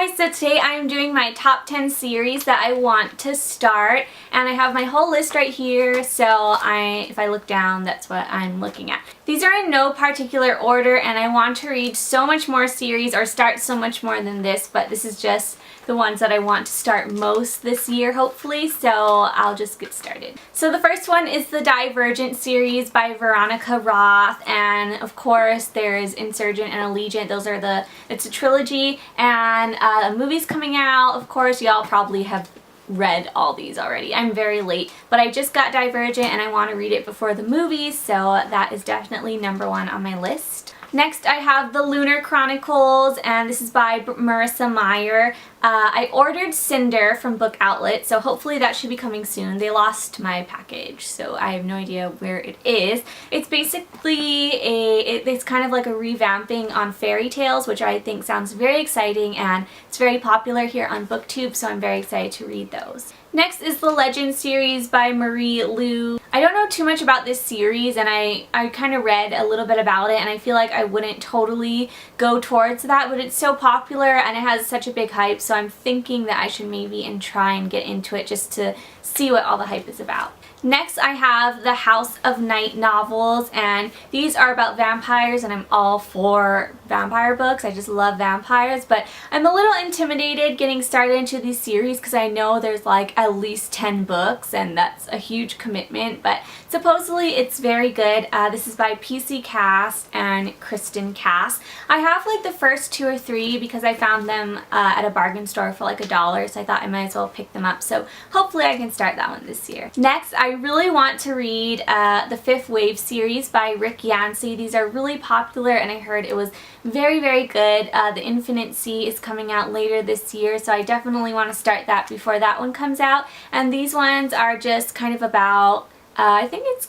guys, so today I'm doing my top 10 series that I want to start, and I have my whole list right here, so if I look down, that's what I'm looking at. These are in no particular order, and I want to read so much more series or start so much more than this, but this is just the ones that I want to start most this year, hopefully, so I'll just get started. So the first one is the Divergent series by Veronica Roth, and of course there's Insurgent and Allegiant. It's a trilogy, and a movie's coming out. Of course, y'all probably have read all these already. I'm very late, but I just got Divergent and I want to read it before the movie, so that is definitely number one on my list. Next, I have the Lunar Chronicles, and this is by Marissa Meyer. I ordered Cinder from Book Outlet, so hopefully that should be coming soon. They lost my package, so I have no idea where it is. It's basically it's kind of like a revamping on fairy tales, which I think sounds very exciting, and it's very popular here on BookTube, so I'm very excited to read those. Next is the Legend series by Marie Lu. I don't know too much about this series, and I kind of read a little bit about it, and I feel like I wouldn't totally go towards that, but it's so popular and it has such a big hype, so I'm thinking that I should maybe try and get into it just to see what all the hype is about. Next, I have the House of Night novels, and these are about vampires, and I'm all for vampire books. I just love vampires, but I'm a little intimidated getting started into these series because I know there's like at least 10 books, and that's a huge commitment, but supposedly it's very good. This is by PC Cast and Kristen Cass. I have like the first 2 or 3 because I found them at a bargain store for like $1, so I thought I might as well pick them up, so hopefully I can start that one this year. Next, I really want to read the Fifth Wave series by Rick Yancey. These are really popular, and I heard it was very, very good. The Infinite Sea is coming out later this year, so I definitely want to start that before that one comes out. And these ones are just kind of about, I think it's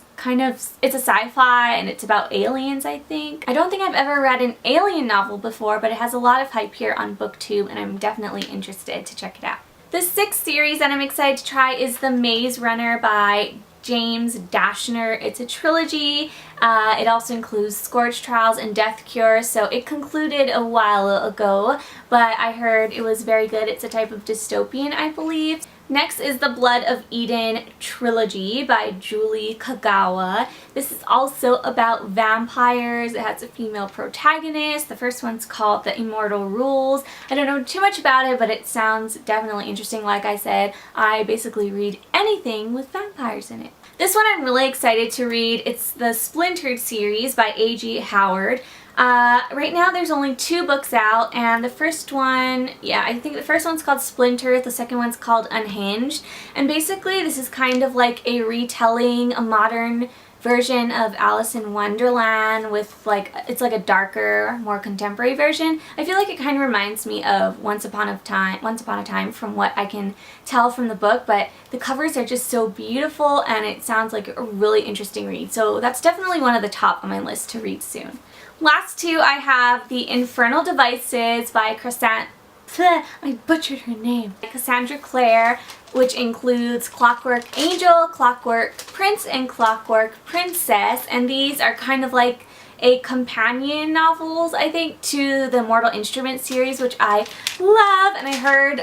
a sci-fi, and it's about aliens, I think. I don't think I've ever read an alien novel before, but it has a lot of hype here on BookTube, and I'm definitely interested to check it out. The 6th series that I'm excited to try is The Maze Runner by James Dashner. It's a trilogy. It also includes Scorch Trials and Death Cure, so it concluded a while ago, but I heard it was very good. It's a type of dystopian, I believe. Next is the Blood of Eden trilogy by Julie Kagawa. This is also about vampires. It has a female protagonist. The first one's called The Immortal Rules. I don't know too much about it, but it sounds definitely interesting. Like I said, I basically read anything with vampires in it. This one I'm really excited to read. It's the Splintered series by A.G. Howard. Right now there's only 2 books out, and the first one, I think the first one's called Splinter, the second one's called Unhinged, and basically this is kind of like a retelling, a modern version of Alice in Wonderland with it's like a darker, more contemporary version. I feel like it kind of reminds me of Once Upon a Time from what I can tell from the book, but the covers are just so beautiful and it sounds like a really interesting read, so that's definitely one of the top on my list to read soon. Last 2, I have The Infernal Devices by I butchered her name. Cassandra Clare, which includes Clockwork Angel, Clockwork Prince, and Clockwork Princess, and these are kind of like a companion novels, I think, to the Mortal Instruments series, which I love, and I heard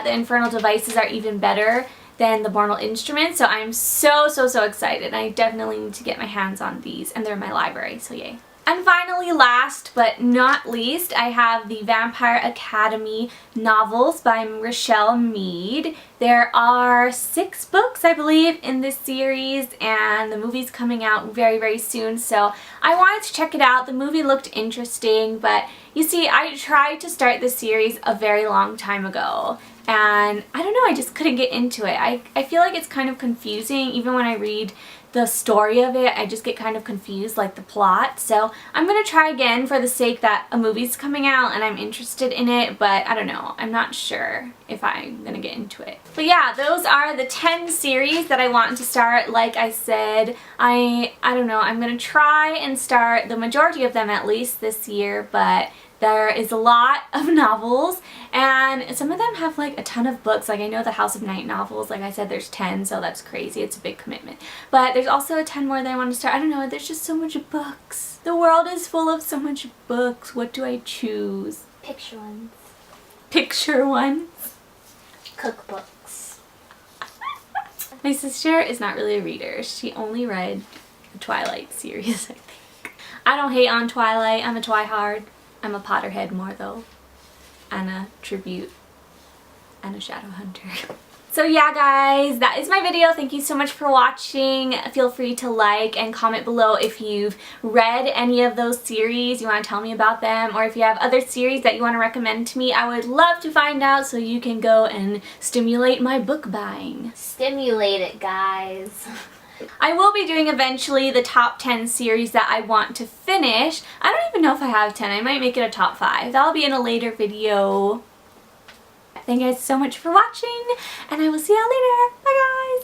The Infernal Devices are even better than the Mortal Instruments, so I'm so excited. I definitely need to get my hands on these, and they're in my library, so yay. And finally, last but not least, I have the Vampire Academy novels by Rochelle Mead. There are 6 books, I believe, in this series, and the movie's coming out very, very soon, so I wanted to check it out. The movie looked interesting, but you see, I tried to start this series a very long time ago, and I don't know, I just couldn't get into it. I feel like it's kind of confusing. Even when I read the story of it, I just get kind of confused, like the plot. So I'm gonna try again for the sake that a movie's coming out and I'm interested in it, but I don't know. I'm not sure if I'm gonna get into it. But yeah, those are the 10 series that I want to start. Like I said, I don't know. I'm gonna try and start the majority of them at least this year, but there is a lot of novels, and some of them have like a ton of books. Like I know the House of Night novels, like I said, there's 10, so that's crazy. It's a big commitment. But there's also 10 more that I want to start. I don't know, there's just so much books. The world is full of so much books. What do I choose? Picture ones. picture ones. Cookbooks. My sister is not really a reader. She only read the Twilight series, I think. I don't hate on Twilight. I'm a twihard. I'm a Potterhead more though. And a tribute. And a shadow hunter. So yeah guys, that is my video. Thank you so much for watching. Feel free to like and comment below if you've read any of those series, you want to tell me about them, or if you have other series that you want to recommend to me. I would love to find out so you can go and stimulate my book buying. Stimulate it, guys. I will be doing eventually the top 10 series that I want to finish. I don't even know if I have 10. I might make it a top 5. That'll be in a later video. Thank you guys so much for watching, and I will see y'all later. Bye guys!